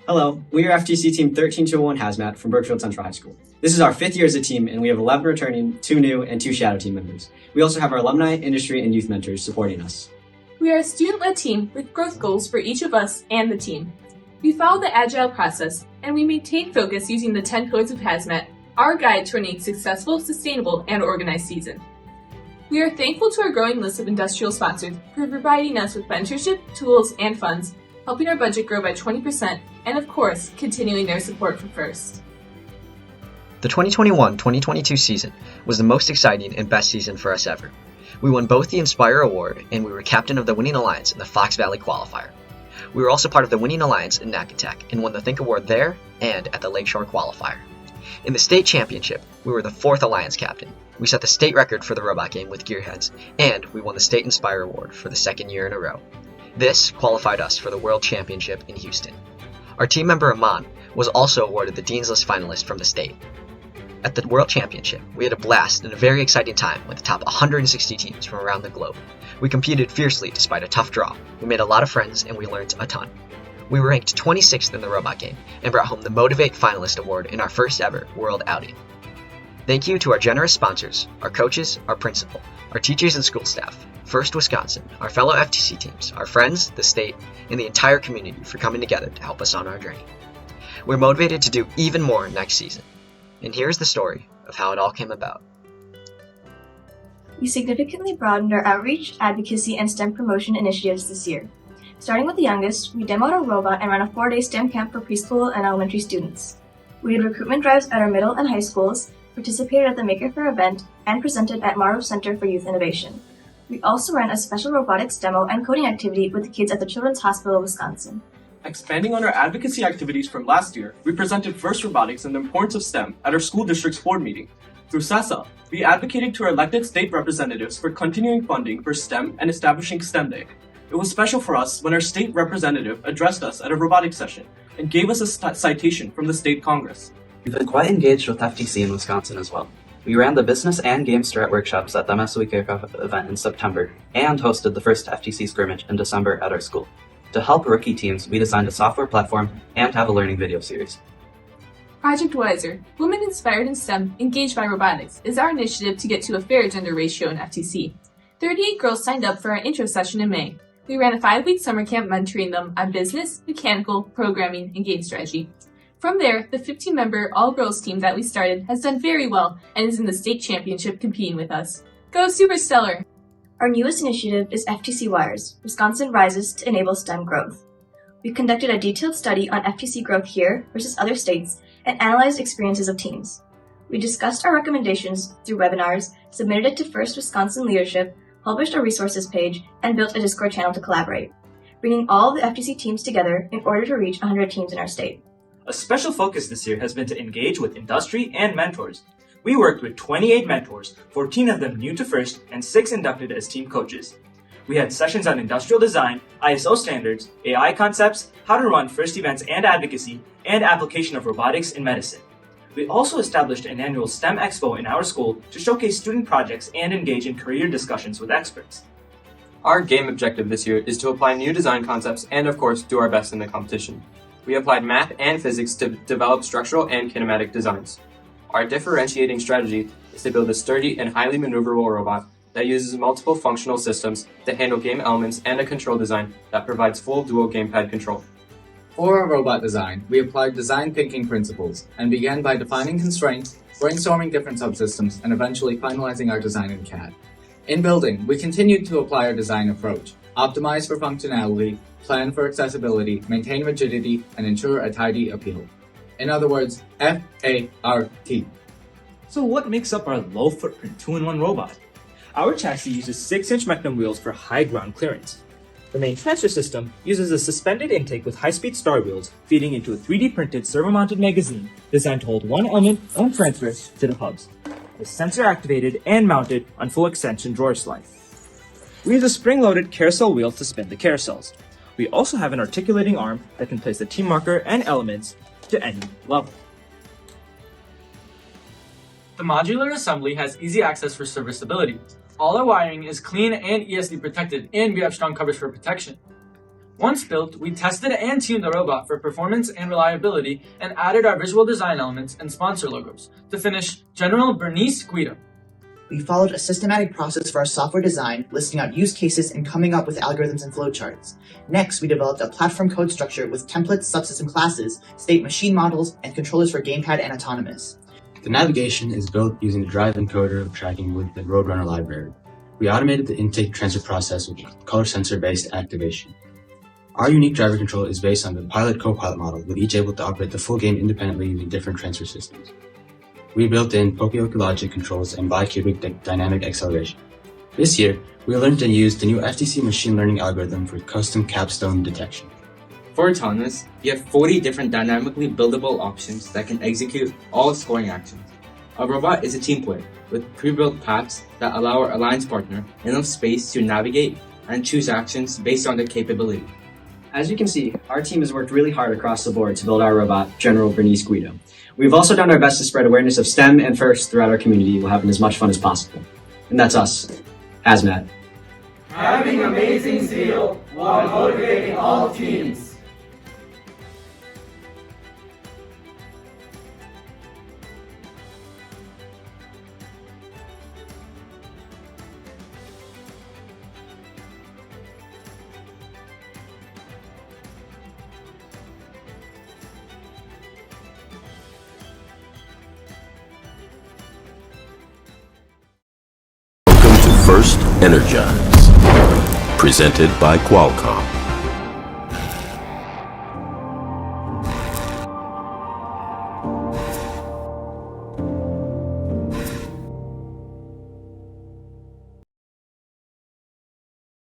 Hello, we are FTC Team 13-1 Hazmat from Brookfield Central High School. This is our 5th year as a team, and we have 11 returning, 2 new, and 2 shadow team members. We also have our alumni, industry, and youth mentors supporting us. We are a student-led team with growth goals for each of us and the team. We follow the Agile process, and we maintain focus using the 10 codes of Hazmat, our guide to a successful, sustainable, and organized season. We are thankful to our growing list of industrial sponsors for providing us with mentorship, tools, and funds, helping our budget grow by 20%, and of course, continuing their support for FIRST. The 2021-2022 season was the most exciting and best season for us ever. We won both the Inspire Award and we were captain of the Winning Alliance in the Fox Valley Qualifier. We were also part of the Winning Alliance in Nacatech and won the Think Award there and at the Lakeshore Qualifier. In the state championship, we were the 4th Alliance captain. We set the state record for the robot game with Gearheads, and we won the State Inspire Award for the 2nd year in a row. This qualified us for the World Championship in Houston. Our team member Aman was also awarded the Dean's List finalist from the state. At the World Championship, we had a blast and a very exciting time with the top 160 teams from around the globe. We competed fiercely despite a tough draw. We made a lot of friends and we learned a ton. We were ranked 26th in the robot game and brought home the Motivate Finalist Award in our first ever world outing. Thank you to our generous sponsors, our coaches, our principal, our teachers and school staff, First Wisconsin, our fellow FTC teams, our friends, the state, and the entire community for coming together to help us on our journey. We're motivated to do even more next season. And here's the story of how it all came about. We significantly broadened our outreach, advocacy, and STEM promotion initiatives this year. Starting with the youngest, we demoed our robot and ran a 4-day STEM camp for preschool and elementary students. We did recruitment drives at our middle and high schools, participated at the Maker Faire event, and presented at Marlow Center for Youth Innovation. We also ran a special robotics demo and coding activity with the kids at the Children's Hospital of Wisconsin. Expanding on our advocacy activities from last year, we presented FIRST Robotics and the importance of STEM at our school district's board meeting. Through SASA, we advocated to our elected state representatives for continuing funding for STEM and establishing STEM Day. It was special for us when our state representative addressed us at a robotics session and gave us a citation from the state Congress. We've been quite engaged with FTC in Wisconsin as well. We ran the Business and Game Strat workshops at the MSOE Kickoff event in September and hosted the first FTC scrimmage in December at our school. To help rookie teams, we designed a software platform and have a learning video series. Project Wiser, Women Inspired in STEM, Engaged by Robotics, is our initiative to get to a fair gender ratio in FTC. 38 girls signed up for our intro session in May. We ran a 5-week summer camp mentoring them on business, mechanical, programming, and game strategy. From there, the 15-member all-girls team that we started has done very well and is in the state championship competing with us. Go Super Stellar! Our newest initiative is FTC Wires, Wisconsin Rises to Enable STEM Growth. We conducted a detailed study on FTC growth here versus other states and analyzed experiences of teams. We discussed our recommendations through webinars, submitted it to First Wisconsin leadership, published a resources page, and built a Discord channel to collaborate, bringing all of the FTC teams together in order to reach 100 teams in our state. A special focus this year has been to engage with industry and mentors. We worked with 28 mentors, 14 of them new to FIRST, and 6 inducted as team coaches. We had sessions on industrial design, ISO standards, AI concepts, how to run FIRST events and advocacy, and application of robotics in medicine. We also established an annual STEM Expo in our school to showcase student projects and engage in career discussions with experts. Our game objective this year is to apply new design concepts and, of course, do our best in the competition. We applied math and physics to develop structural and kinematic designs. Our differentiating strategy is to build a sturdy and highly maneuverable robot that uses multiple functional systems to handle game elements and a control design that provides full dual gamepad control. For our robot design, we applied design thinking principles and began by defining constraints, brainstorming different subsystems, and eventually finalizing our design in CAD. In building, we continued to apply our design approach, optimize for functionality, plan for accessibility, maintain rigidity, and ensure a tidy appeal. In other words, FART. So what makes up our low-footprint 2-in-1 robot? Our chassis uses 6-inch Mechnum wheels for high ground clearance. The main transfer system uses a suspended intake with high-speed star wheels feeding into a 3D printed servo-mounted magazine designed to hold one element and transfer to the hubs. The sensor activated and mounted on full extension drawer slide. We use a spring-loaded carousel wheel to spin the carousels. We also have an articulating arm that can place the team marker and elements to any level. The modular assembly has easy access for serviceability. All our wiring is clean and ESD protected, and we have strong coverage for protection. Once built, we tested and tuned the robot for performance and reliability and added our visual design elements and sponsor logos to finish General Bernice Guido. We followed a systematic process for our software design, listing out use cases and coming up with algorithms and flowcharts. Next, we developed a platform code structure with templates, subsystem classes, state machine models, and controllers for gamepad and autonomous. The navigation is built using the drive encoder tracking with the Roadrunner library. We automated the intake transfer process with color sensor-based activation. Our unique driver control is based on the pilot co-pilot model, with each able to operate the full game independently using different transfer systems. We built in Pokeyoke logic controls and bicubic dynamic acceleration. This year, we learned and used the new FTC machine learning algorithm for custom capstone detection. For autonomous, you have 40 different dynamically buildable options that can execute all scoring actions. A robot is a team player with pre-built paths that allow our alliance partner enough space to navigate and choose actions based on their capability. As you can see, our team has worked really hard across the board to build our robot, General Bernice Guido. We've also done our best to spread awareness of STEM and FIRST throughout our community while having as much fun as possible. And that's us, Hazmat. Having amazing zeal while motivating all teams. First Energize, presented by Qualcomm.